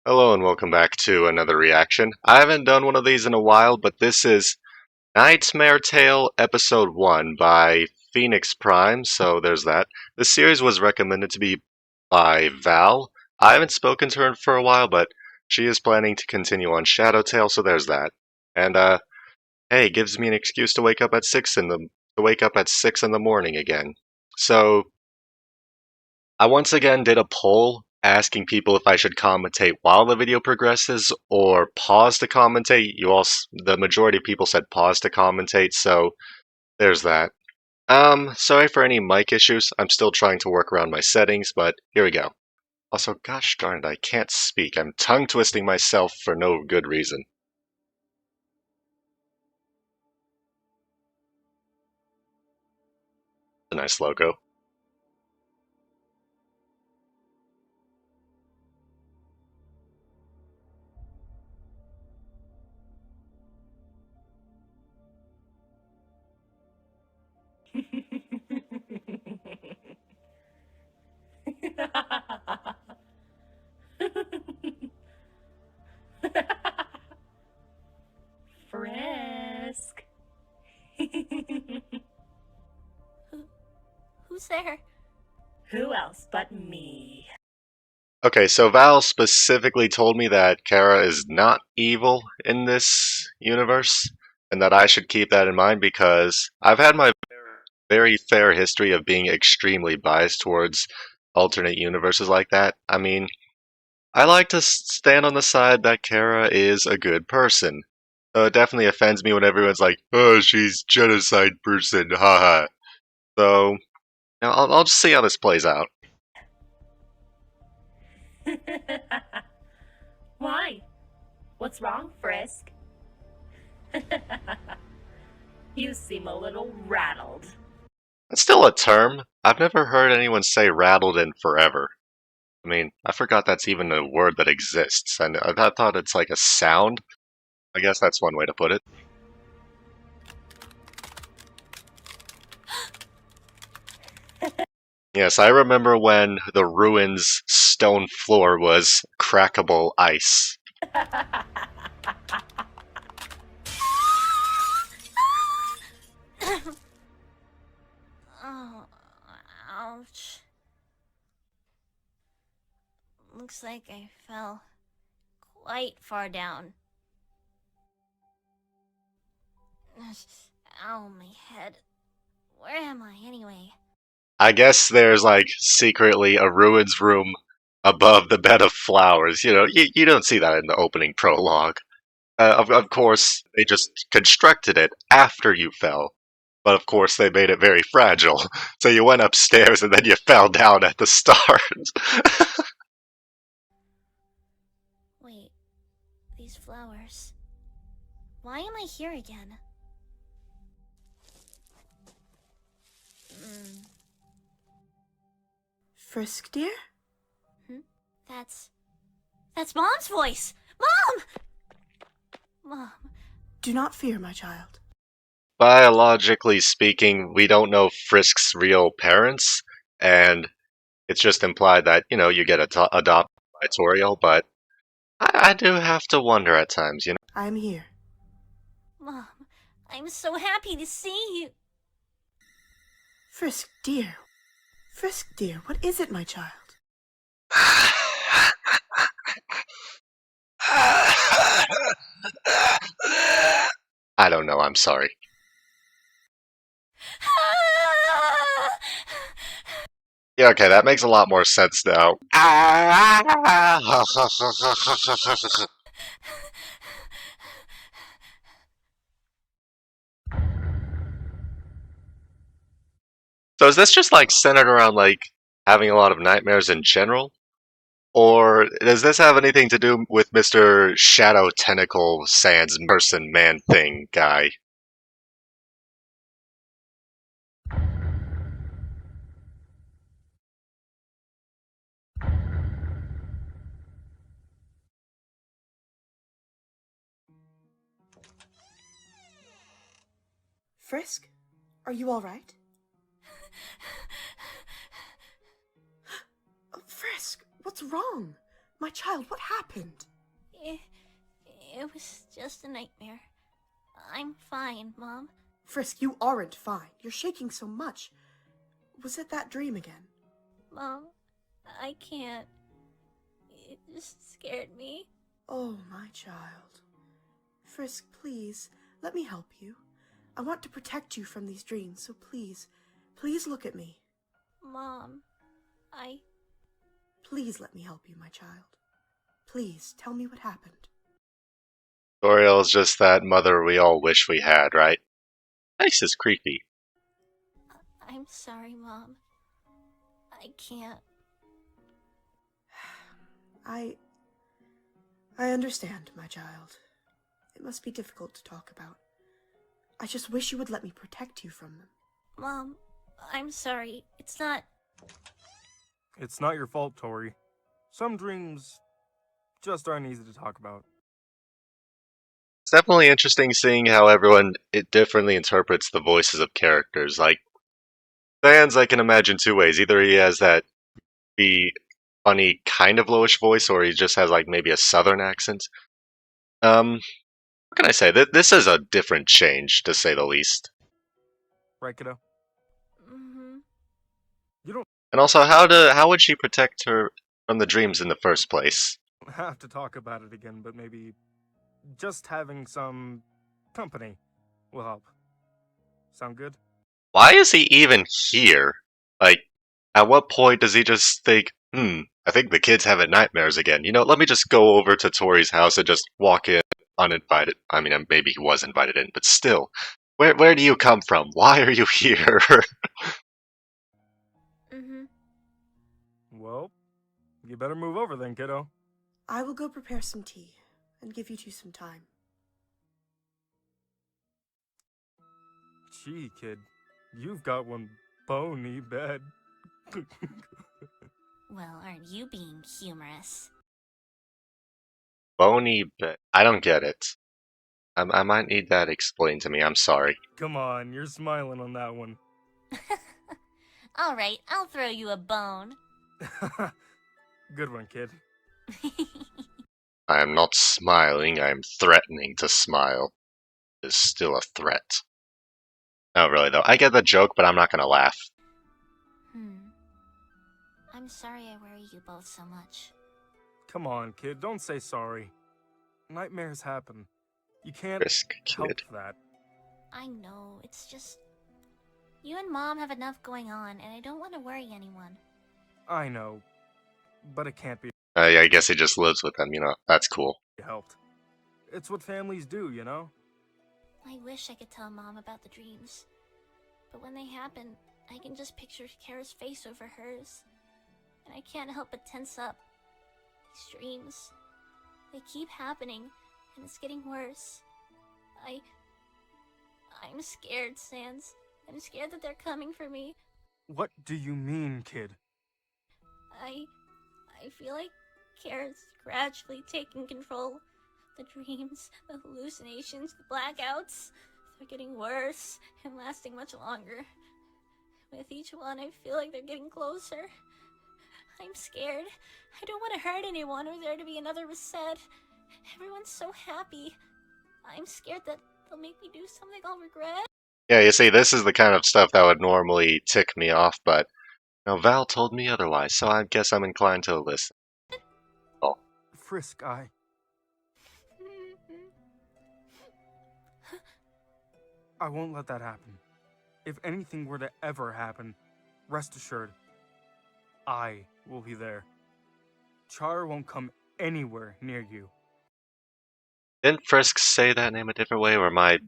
Hello and welcome back to another reaction. I haven't done one of these in a while, but this is NightmareTale Episode 1 by Phoenix Prime, so there's that. This series was recommended to be by Val. I haven't spoken to her for a while, but she is planning to continue on Shadowtale, so there's that. And hey, it gives me an excuse to wake up at 6 in the morning again. So I once again did a poll asking people if I should commentate while the video progresses or pause to commentate. The majority of people said pause to commentate, so there's that. Sorry for any mic issues. I'm still trying to work around my settings, but here we go. Also, gosh darn it, I can't speak. I'm tongue twisting myself for no good reason. A nice logo. Frisk. Who's there? Who else but me? Okay, so Val specifically told me that Kara is not evil in this universe, and that I should keep that in mind because I've had my very fair history of being extremely biased towards alternate universes like that. I mean, I like to stand on the side that Kara is a good person. So it definitely offends me when everyone's like, "Oh, she's genocide person, haha." So, I'll just see how this plays out. Why? What's wrong, Frisk? You seem a little rattled. It's still a term. I've never heard anyone say rattled in forever. I mean, I forgot that's even a word that exists, and I thought it's like a sound. I guess that's one way to put it. Yes, I remember when the ruins' stone floor was crackable ice. Oh, ouch. Looks like I fell quite far down. Ow, my head. Where am I anyway? I guess there's like secretly a ruins room above the bed of flowers. You don't see that in the opening prologue. Of course, they just constructed it after you fell. But of course, they made it very fragile. So you went upstairs and then you fell down at the start. Wait, these flowers. Why am I here again? Frisk, dear? That's Mom's voice! Mom! Mom. Do not fear, my child. Biologically speaking, we don't know Frisk's real parents, and it's just implied that, you get adopted by Toriel, but I do have to wonder at times. I am here. Mom, I'm so happy to see you. Frisk, dear. Frisk, dear, what is it, my child? I don't know, I'm sorry. Yeah, okay, that makes a lot more sense now. So is this just like centered around like having a lot of nightmares in general? Or does this have anything to do with Mr. Shadow Tentacle Sans person man thing guy? Frisk, are you all right? Frisk, what's wrong? My child, what happened? It, it was just a nightmare. I'm fine, Mom. Frisk, you aren't fine. You're shaking so much. Was it that dream again? Mom, I can't. It just scared me. Oh, my child. Frisk, please, let me help you. I want to protect you from these dreams, so please look at me. Mom, Please let me help you, my child. Please, tell me what happened. Toriel's just that mother we all wish we had, right? Nice is creepy. I'm sorry, Mom. I can't. I understand, my child. It must be difficult to talk about. I just wish you would let me protect you from them. Mom, I'm sorry. It's not... It's not your fault, Tori. Some dreams just aren't easy to talk about. It's definitely interesting seeing how everyone it differently interprets the voices of characters. Like Sans, I can imagine two ways. Either he has that be funny kind of lowish voice, or he just has like maybe a southern accent. What can I say? This is a different change, to say the least. Right, kiddo? Mm-hmm. You don't And also, how would she protect her from the dreams in the first place? have to talk about it again, but maybe just having some company will help. Sound good? Why is he even here? Like, at what point does he just think, I think the kid's having nightmares again. You know, let me just go over to Tori's house and just walk in uninvited. I mean, maybe he was invited in, but still. Where do you come from? Why are you here? Mm-hmm. Well, you better move over then, kiddo. I will go prepare some tea and give you two some time. Gee, kid, you've got one bony bed. Well, aren't you being humorous? Bony bit. I don't get it. I might need that explained to me. I'm sorry. Come on, you're smiling on that one. All right, I'll throw you a bone. Good one, kid. I am not smiling. I am threatening to smile. It is still a threat. No, really though. I get the joke, but I'm not gonna laugh. I'm sorry I worry you both so much. Come on, kid, don't say sorry. Nightmares happen. You can't Frisk help kid. that. I know, it's just... You and Mom have enough going on, and I don't want to worry anyone. I know, but it can't be Yeah, I guess he just lives with them. You know, that's cool. helped. It's what families do, you know? I wish I could tell Mom about the dreams. But when they happen, I can just picture Kara's face over hers. And I can't help but tense up. These dreams, they keep happening, and it's getting worse. I'm scared, Sans. I'm scared that they're coming for me. What do you mean, kid? I feel like Kara's gradually taking control. The dreams, the hallucinations, the blackouts, they're getting worse and lasting much longer. With each one, I feel like they're getting closer. I'm scared. I don't want to hurt anyone or there to be another reset. Everyone's so happy. I'm scared that they'll make me do something I'll regret. Yeah, you see, this is the kind of stuff that would normally tick me off, but Val told me otherwise, so I guess I'm inclined to listen. Oh, Frisk, I won't let that happen. If anything were to ever happen, rest assured, I will be there. Char won't come anywhere near you. didn't Frisk say that name a different way, or am I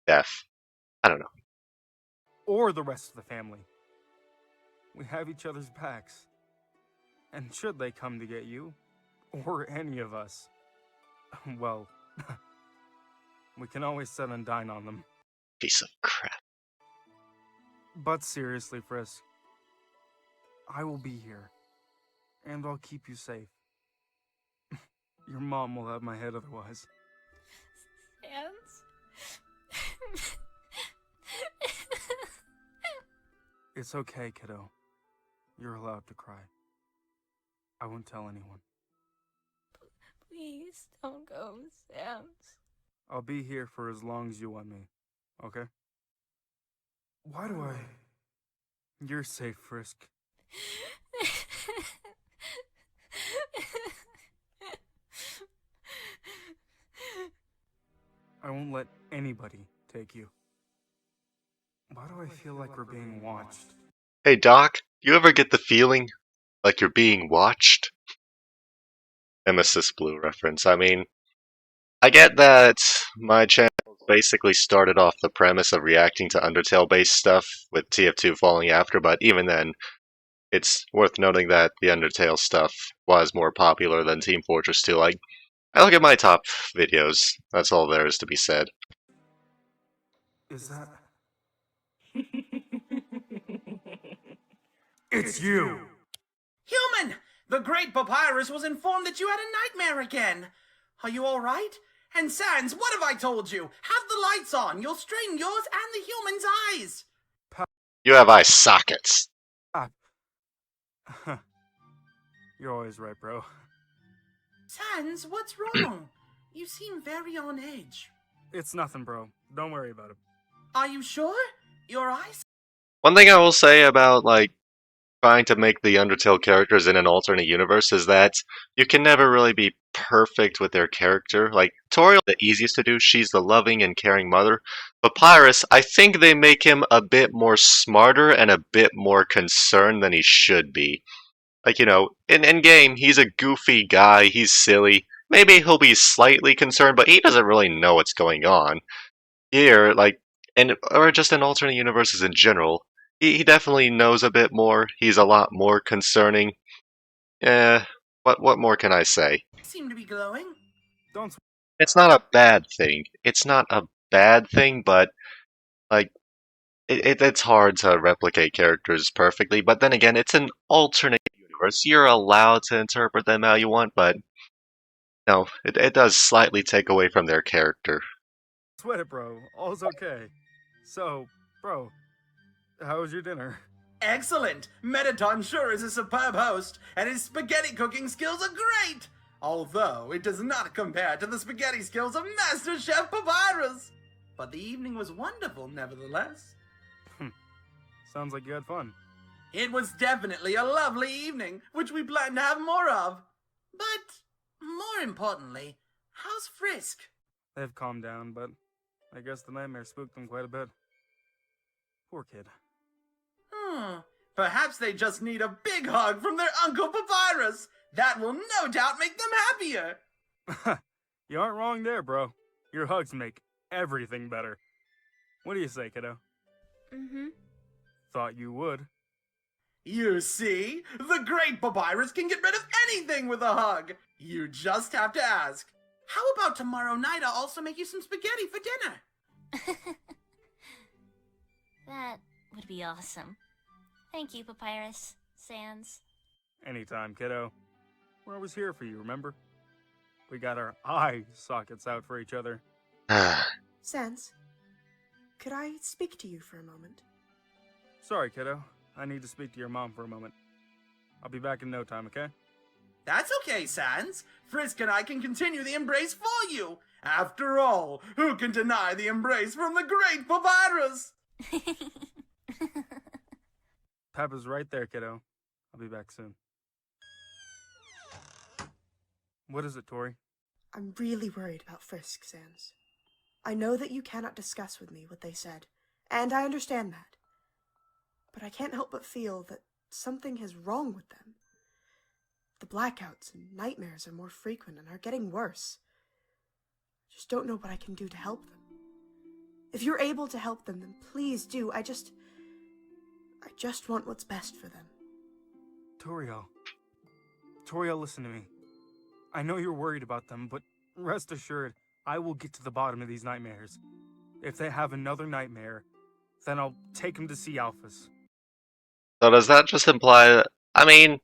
deaf? I don't know. Or the rest of the family. We have each other's backs. And should they come to get you, or any of us, well, we can always sit and dine on them. Piece of crap. But seriously, Frisk, I will be here, and I'll keep you safe. Your mom will have my head otherwise. Sans? It's okay, kiddo. You're allowed to cry. I won't tell anyone. Please don't go, Sans. I'll be here for as long as you want me, okay? Why do I... You're safe, Frisk. I won't let anybody take you. Why do I feel like we're being watched? Hey Doc, you ever get the feeling like you're being watched? Nemesis Blue reference. I mean, I get that my channel basically started off the premise of reacting to Undertale based stuff, with TF2 falling after, but even then, it's worth noting that the Undertale stuff was more popular than Team Fortress 2. Like, I look at my top videos, that's all there is to be said. Is that... It's you! Human! The Great Papyrus was informed that you had a nightmare again. Are you alright? And Sans, what have I told you? Have the lights on. You'll strain yours and the human's eyes. You have eye sockets. Ah. You're always right, bro. Sans, what's wrong? You seem very on edge. It's nothing, bro. Don't worry about it. Are you sure? Your eyes? One thing I will say about, like, trying to make the Undertale characters in an alternate universe is that you can never really be perfect with their character. Like, Toriel, the easiest to do, she's the loving and caring mother. Papyrus, I think they make him a bit more smarter and a bit more concerned than he should be. Like, you know, in game, he's a goofy guy, he's silly. Maybe he'll be slightly concerned, but he doesn't really know what's going on. Here, like, or just in alternate universes in general, he definitely knows a bit more. He's a lot more concerning. What more can I say? Seem to be glowing. Don't... It's not a bad thing. It's not a bad thing, but like it's hard to replicate characters perfectly. But then again, it's an alternate universe. You're allowed to interpret them how you want, but no, it does slightly take away from their character. Sweat it, bro. All's okay. So, bro, how was your dinner? Excellent! Metaton sure is a superb host, and his spaghetti cooking skills are great! Although, it does not compare to the spaghetti skills of Master Chef Papyrus! But the evening was wonderful, nevertheless. Sounds like you had fun. It was definitely a lovely evening, which we plan to have more of. But, more importantly, how's Frisk? They've calmed down, but I guess the nightmare spooked them quite a bit. Poor kid. Perhaps they just need a big hug from their Uncle Papyrus. That will no doubt make them happier. You aren't wrong there, bro. Your hugs make everything better. What do you say, kiddo? Mm-hmm. Thought you would. You see, the Great Papyrus can get rid of anything with a hug. You just have to ask. How about tomorrow night I'll also make you some spaghetti for dinner? That would be awesome. Thank you, Papyrus. Sans. Anytime, kiddo. We're always here for you, remember? We got our eye sockets out for each other. Sans, could I speak to you for a moment? Sorry, kiddo. I need to speak to your mom for a moment. I'll be back in no time, okay? That's okay, Sans. Frisk and I can continue the embrace for you. After all, who can deny the embrace from the Great Papyrus? Papa's right there, kiddo. I'll be back soon. What is it, Tori? I'm really worried about Frisk, Sans. I know that you cannot discuss with me what they said, and I understand that. But I can't help but feel that something is wrong with them. The blackouts and nightmares are more frequent and are getting worse. I just don't know what I can do to help them. If you're able to help them, then please do. I just want what's best for them. Toriel. Toriel, listen to me. I know you're worried about them, but rest assured, I will get to the bottom of these nightmares. If they have another nightmare, then I'll take them to see Alphys. So does that just imply that, I mean,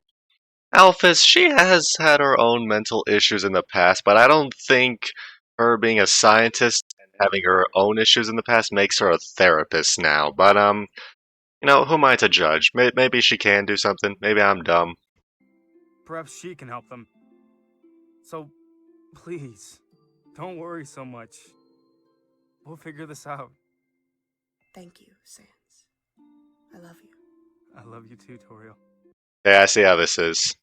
Alphys, she has had her own mental issues in the past, but I don't think her being a scientist and having her own issues in the past makes her a therapist now. But, you know, who am I to judge? Maybe she can do something. Maybe I'm dumb. Perhaps she can help them. So, Please, don't worry so much. We'll figure this out. Thank you, Sans. I love you. I love you too, Toriel. Yeah, I see how this is.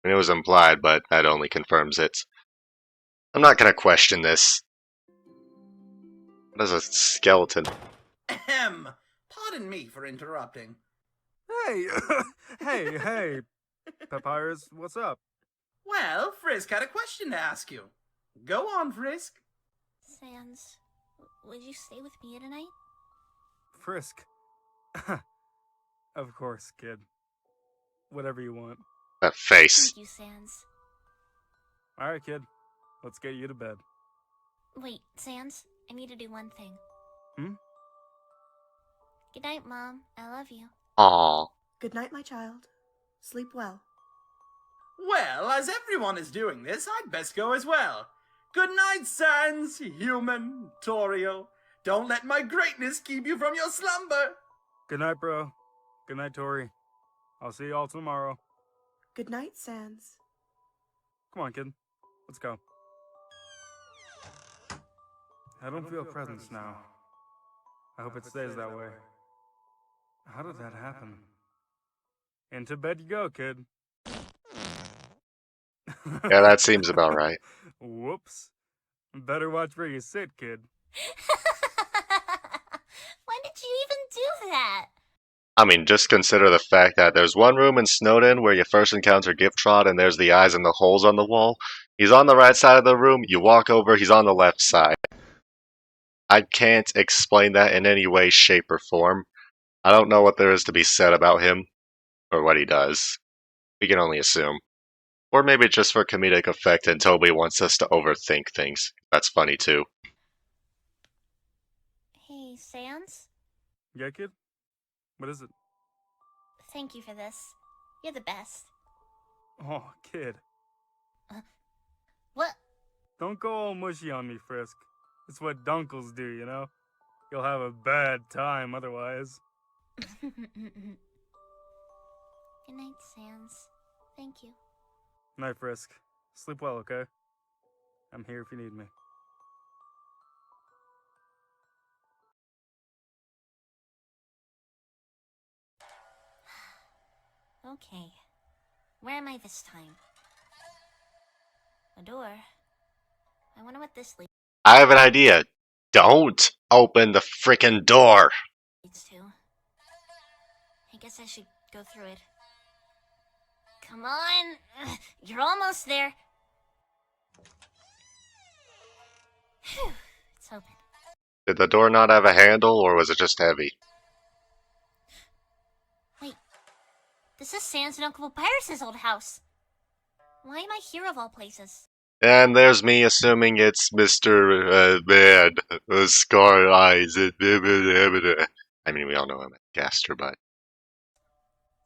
I mean, it was implied, but that only confirms it. I'm not gonna question this. What is a skeleton? Ahem. Pardon me for interrupting. Hey! hey! Papyrus, what's up? Well, Frisk had a question to ask you. Go on, Frisk. Sans, would you stay with me tonight? Frisk. Of course, kid. Whatever you want. That face. Thank you, Sans. Alright, kid. Let's get you to bed. Wait, Sans, I need to do one thing. Hmm? Good night, Mom. I love you. Aww. Good night, my child. Sleep well. Well, as everyone is doing this, I'd best go as well. Good night, Sans, human, Toriel. Don't let my greatness keep you from your slumber. Good night, bro. Good night, Tori. I'll see you all tomorrow. Good night, Sans. Come on, kid. Let's go. I don't feel presence now. I hope it stays that way. How did that happen? Into bed you go, kid. Yeah, that seems about right. Whoops. Better watch where you sit, kid. When did you even do that? I mean, just consider the fact that there's one room in Snowden where you first encounter Gifttrod and there's the eyes and the holes on the wall. He's on the right side of the room, you walk over, he's on the left side. I can't explain that in any way, shape, or form. I don't know what there is to be said about him, or what he does. We can only assume. Or maybe just for comedic effect and Toby wants us to overthink things. That's funny too. Hey, Sans? Yeah, kid? What is it? Thank you for this. You're the best. Oh, kid. What? Don't go all mushy on me, Frisk. It's what dunkles do, you know? You'll have a bad time otherwise. Good night, Sans. Thank you. Night, Frisk. Sleep well, okay? I'm here if you need me. Okay. Where am I this time? A door. I wonder what this I have an idea. Don't open the frickin' door. leads to. I guess I should go through it. Come on! You're almost there. Phew, it's open. Did the door not have a handle, or was it just heavy? Wait. This is Sans and Uncle Papyrus's old house. Why am I here of all places? And there's me assuming it's Mr. Man, Scar Eyes. I mean, we all know him as Gaster, but...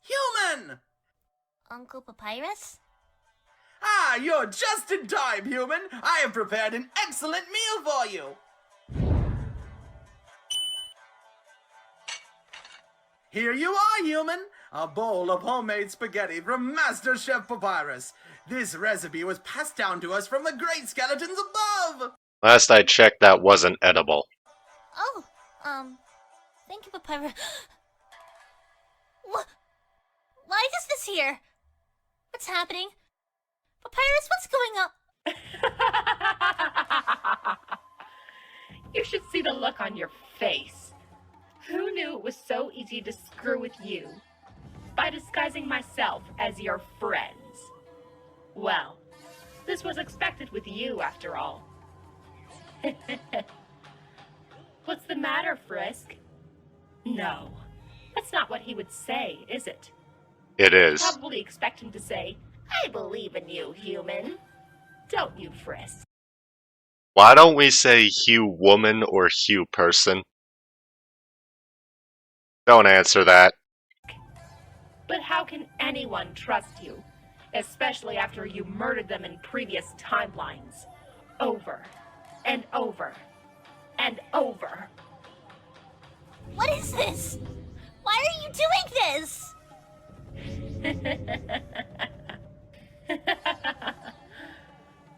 Human! Uncle Papyrus? Ah, you're just in time, human! I have prepared an excellent meal for you! Here you are, human! A bowl of homemade spaghetti from Master Chef Papyrus. This recipe was passed down to us from the great skeletons above! Last I checked, that wasn't edible. Oh, thank you, Papyrus. What? Why is this here? What's happening? Papyrus, what's going on? You should see the look on your face. Who knew it was so easy to screw with you? By disguising myself as your friends. Well, this was expected with you, after all. What's the matter, Frisk? No, that's not what he would say, is it? It is. Probably expect him to say, I believe in you, human. Don't you, Frisk? Why don't we say Hugh woman or Hugh person? Don't answer that. But how can anyone trust you? Especially after you murdered them in previous timelines. Over and over and over. What is this? Why are you doing this?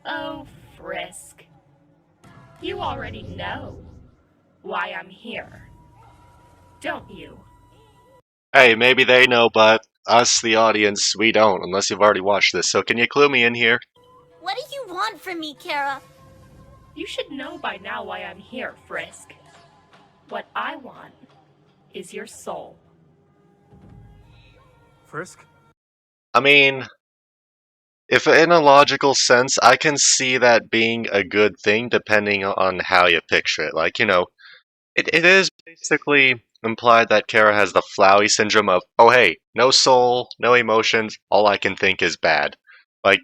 Oh, know why I'm here, don't you? Hey, maybe they know, but us, the audience, we don't, unless you've already watched this. So can you clue me in here? What do you want from me, Kara? You should know by now why I'm here, Frisk. What I want is your soul. Frisk? I mean, if in a logical sense, I can see that being a good thing depending on how you picture it. Like, it is basically implied that Kara has the Flowey syndrome of, oh hey, no soul, no emotions, all I can think is bad. Like,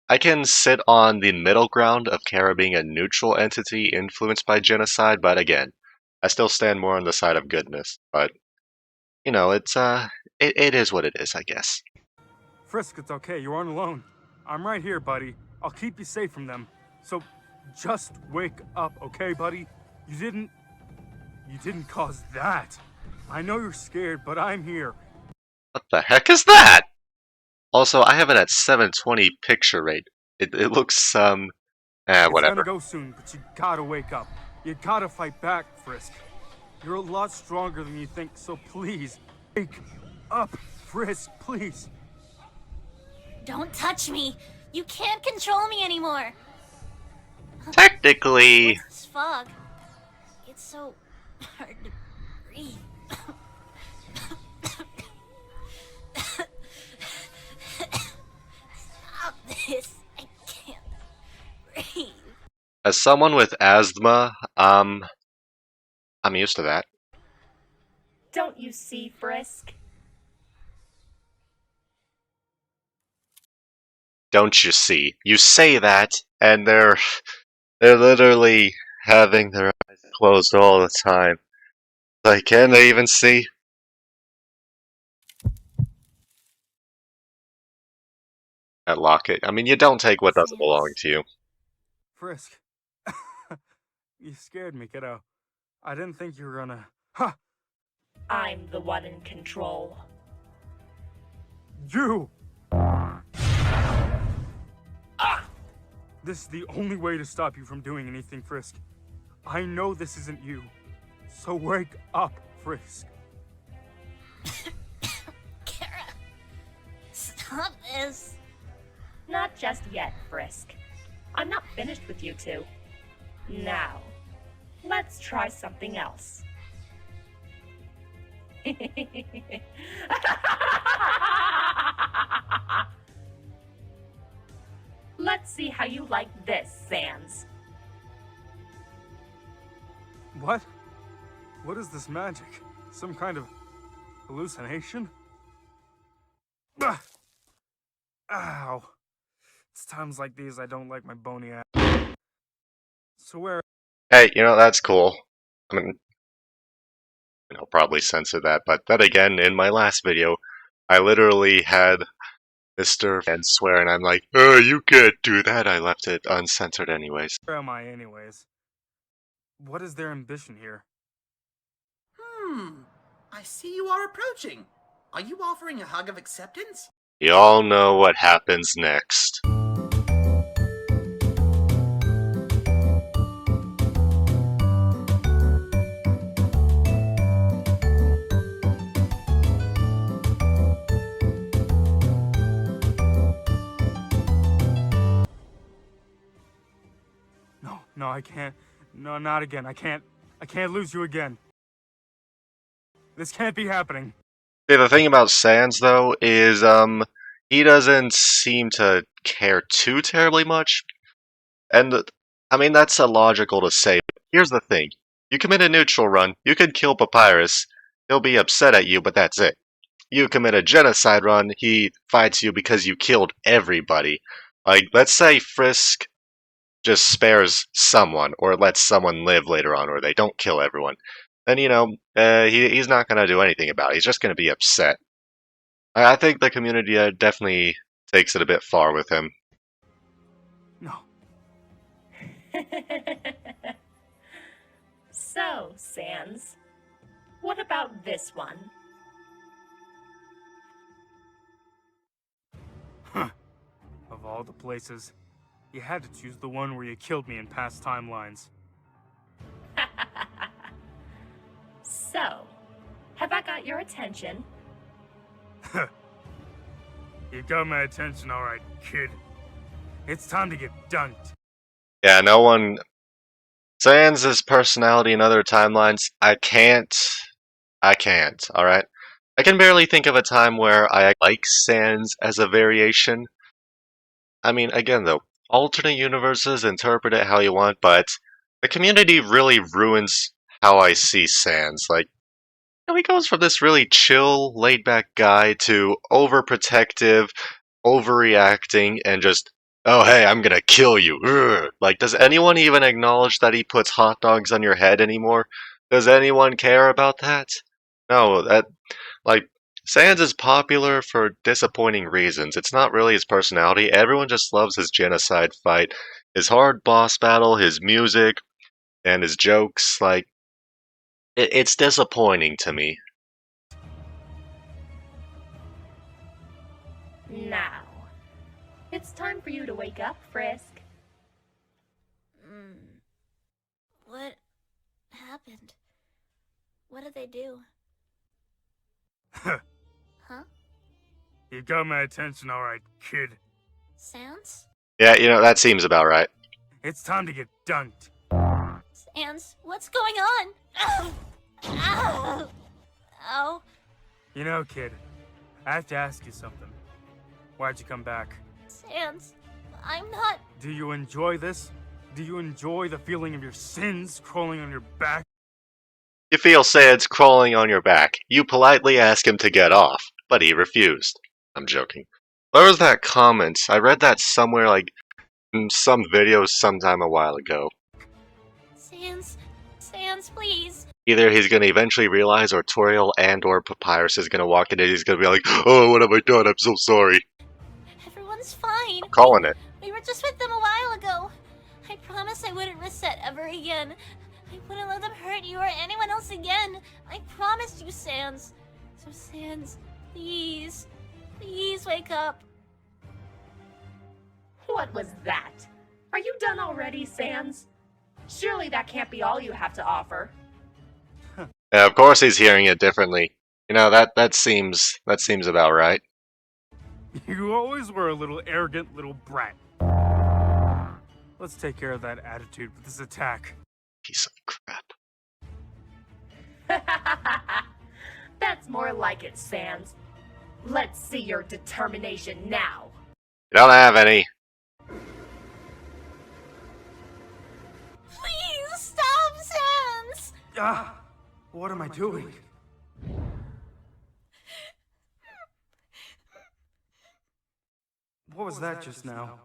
I can sit on the middle ground of Kara being a neutral entity influenced by genocide, but again, I still stand more on the side of goodness. But, it is what it is, I guess. Frisk, it's okay. You aren't alone. I'm right here, buddy. I'll keep you safe from them. So, just wake up, okay, buddy? You didn't cause that. I know you're scared, but I'm here. What the heck is that? Also, I have it at 720 picture rate. It looks, It's gonna whatever. go soon, but you gotta wake up. You gotta fight back, Frisk. You're a lot stronger than you think, so please, wake up, Frisk, please. Don't touch me! You can't control me anymore! Technically, What's this fog? It's so hard to breathe. Stop this! I can't breathe. as someone with asthma, I'm used to that. Don't you see, Frisk? Don't you see? You say that, and they're literally having their eyes closed all the time. Like, can they even see? That locket. I mean, you don't take what doesn't belong Sans. to you. Frisk. You scared me, kiddo. I didn't think you were gonna. Ha! I'm the one in control. You! This is the only way to stop you from doing anything, Frisk. I know this isn't you. So wake up, Frisk. Kara, stop this. Not just yet, Frisk. I'm not finished with you two. Now, let's try something else. Let's see how you like this, Sans. What? What is this magic? Some kind of hallucination? Ugh. Ow. It's times like these I don't like my bony ass. So where? Hey, that's cool. I mean, I'll probably censor that, but then again, in my last video, I literally had Mr. and swear, and I'm like, oh, you can't do that. I left it uncensored anyways. Where am I, anyways? What is their ambition here? I see you are approaching. Are you offering a hug of acceptance? You all know what happens next. No, I can't. No, not again. I can't lose you again. This can't be happening. See, the thing about Sans, though, is, he doesn't seem to care too terribly much. And, I mean, that's illogical to say. But here's the thing. You commit a neutral run, you can kill Papyrus, he'll be upset at you, but that's it. You commit a genocide run, he fights you because you killed everybody. Like, let's say Frisk just spares someone, or lets someone live later on, or they don't kill everyone. Then, he's not going to do anything about it. He's just going to be upset. I think the community definitely takes it a bit far with him. No. So, Sans, what about this one? Of all the places, you had to choose the one where you killed me in past timelines. attention. You got my attention, alright, kid. It's time to get dunked. Yeah, no one. Sans' personality in other timelines, I can't. Alright? I can barely think of a time where I like Sans as a variation. I mean, again, though, alternate universes, interpret it how you want, but the community really ruins how I see Sans. Like, he goes from this really chill, laid back guy to overprotective, overreacting, and just, oh hey, I'm gonna kill you. Ugh. Like, does anyone even acknowledge that he puts hot dogs on your head anymore? Does anyone care about that? No, like, Sans is popular for disappointing reasons. It's not really his personality. Everyone just loves his genocide fight, his hard boss battle, his music, and his jokes. Like, it's disappointing to me. Now, it's time for you to wake up, Frisk. What happened? What did they do? Huh? You got my attention, alright, kid. Sans? Yeah, that seems about right. It's time to get dunked. Sans, what's going on? Ow! Ow! Ow. You know, kid, I have to ask you something. Why'd you come back? Sans, I'm not. Do you enjoy this? Do you enjoy the feeling of your sins crawling on your back? You feel Sans crawling on your back. You politely ask him to get off, but he refused. I'm joking. Where was that comment? I read that somewhere, like, in some video sometime a while ago. Sans, please. Either he's gonna eventually realize, or Toriel and/or Papyrus is gonna walk in and he's gonna be like, "Oh, what have I done? I'm so sorry." Everyone's fine. I'm calling it. We were just with them a while ago. I promised I wouldn't reset ever again. I wouldn't let them hurt you or anyone else again. I promised you, Sans. So, Sans, please, please wake up. What was that? Are you done already, Sans? Surely that can't be all you have to offer. Yeah, of course he's hearing it differently. That seems about right. You always were a little arrogant little brat. Let's take care of that attitude with this attack. Piece of crap. That's more like it, Sans. Let's see your determination now. You don't have any. Please stop, Sans. Ah! What am I doing? What was that just now?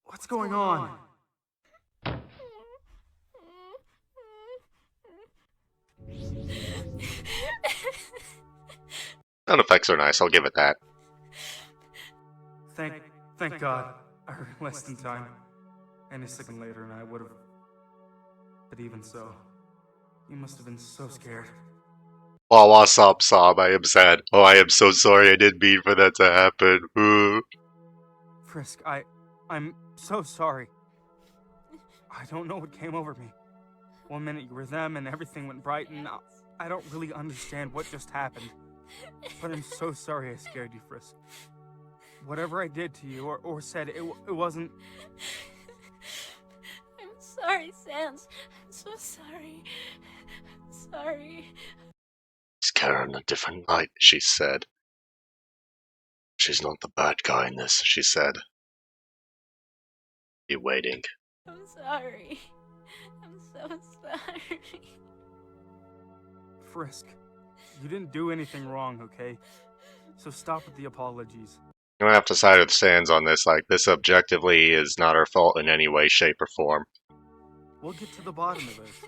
What's going on? Sound effects are nice, I'll give it that. Thank God. I realized in time. Any second later and I would have... But even so, you must have been so scared. Oh, sob, I am sad. Oh, I am so sorry, I didn't mean for that to happen. Ooh. Frisk, I'm so sorry. I don't know what came over me. One minute you were them and everything went bright, and I don't really understand what just happened. But I'm so sorry I scared you, Frisk. Whatever I did to you or said, it wasn't... I'm sorry, Sans. I'm so sorry. I'm sorry. It's Karen a different night, she said. She's not the bad guy in this, she said. You waiting? I'm sorry. I'm so sorry. Frisk, you didn't do anything wrong, okay? So stop with the apologies. I'm gonna have to side with Sans on this. Like, this objectively is not her fault in any way, shape, or form. We'll get to the bottom of this.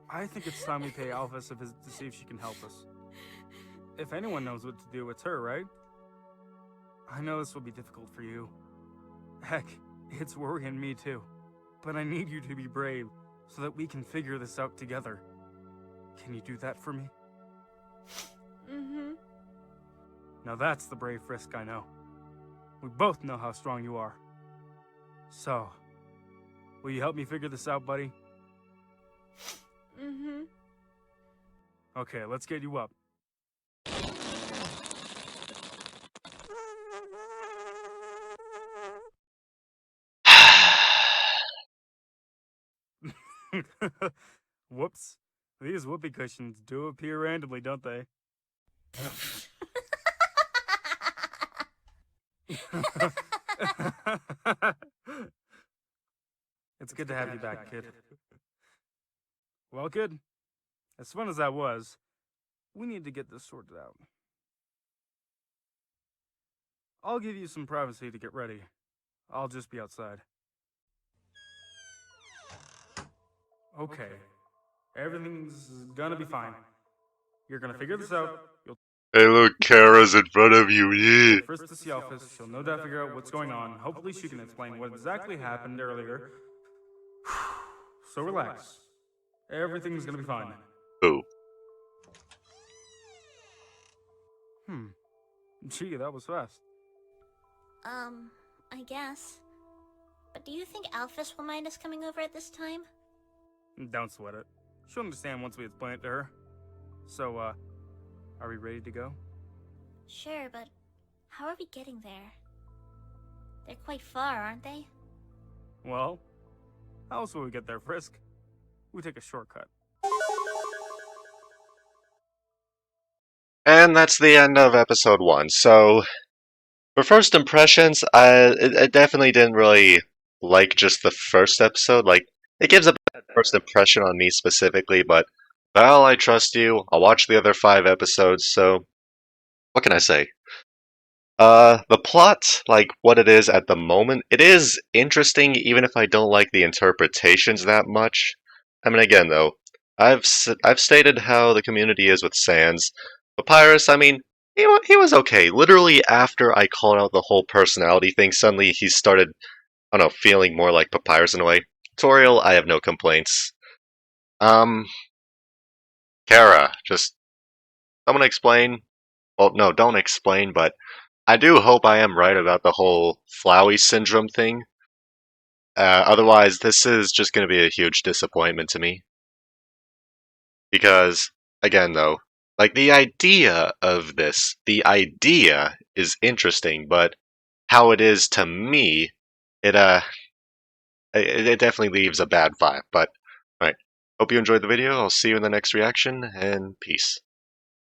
I think it's time we pay Alphys a visit to see if she can help us. If anyone knows what to do, it's her, right? I know this will be difficult for you. Heck, it's worrying me too. But I need you to be brave so that we can figure this out together. Can you do that for me? Mm-hmm. Now that's the brave Frisk I know. We both know how strong you are. So, will you help me figure this out, buddy? Mm-hmm. Okay, let's get you up. Whoops. These whoopee cushions do appear randomly, don't they? It's good to have you back, kid. Well, kid, as fun as that was, we need to get this sorted out. I'll give you some privacy to get ready. I'll just be outside. Okay. Everything's gonna be fine. You're gonna figure this out. You'll Hey, look, Kara's in front of you. Yeah. take Frisk to the office. She'll no doubt figure out what's going on. Hopefully she can explain what exactly happened earlier. So relax. Everything's gonna be fine. Ooh. Gee, that was fast. I guess. But do you think Alphys will mind us coming over at this time? Don't sweat it. She'll understand once we explain it to her. So, are we ready to go? Sure, but how are we getting there? They're quite far, aren't they? Well, how else will we get there, Frisk? We take a shortcut. And that's the end of episode 1. So, for first impressions, I definitely didn't really like just the first episode. Like, it gives a bad first impression on me specifically, but Val, I trust you. I'll watch the other 5 episodes, so what can I say? The plot, like what it is at the moment, it is interesting even if I don't like the interpretations that much. I mean, again, though, I've stated how the community is with Sans. Papyrus, I mean, he was okay. Literally after I called out the whole personality thing, suddenly he started, I don't know, feeling more like Papyrus in a way. Toriel, I have no complaints. Um, Kara, just someone explain. Well, no, don't explain, but I do hope I am right about the whole Flowey syndrome thing. Otherwise, this is just going to be a huge disappointment to me. Because, again, though, like the idea of this, the idea is interesting, but how it is to me, it it definitely leaves a bad vibe. But, alright, hope you enjoyed the video. I'll see you in the next reaction, and peace.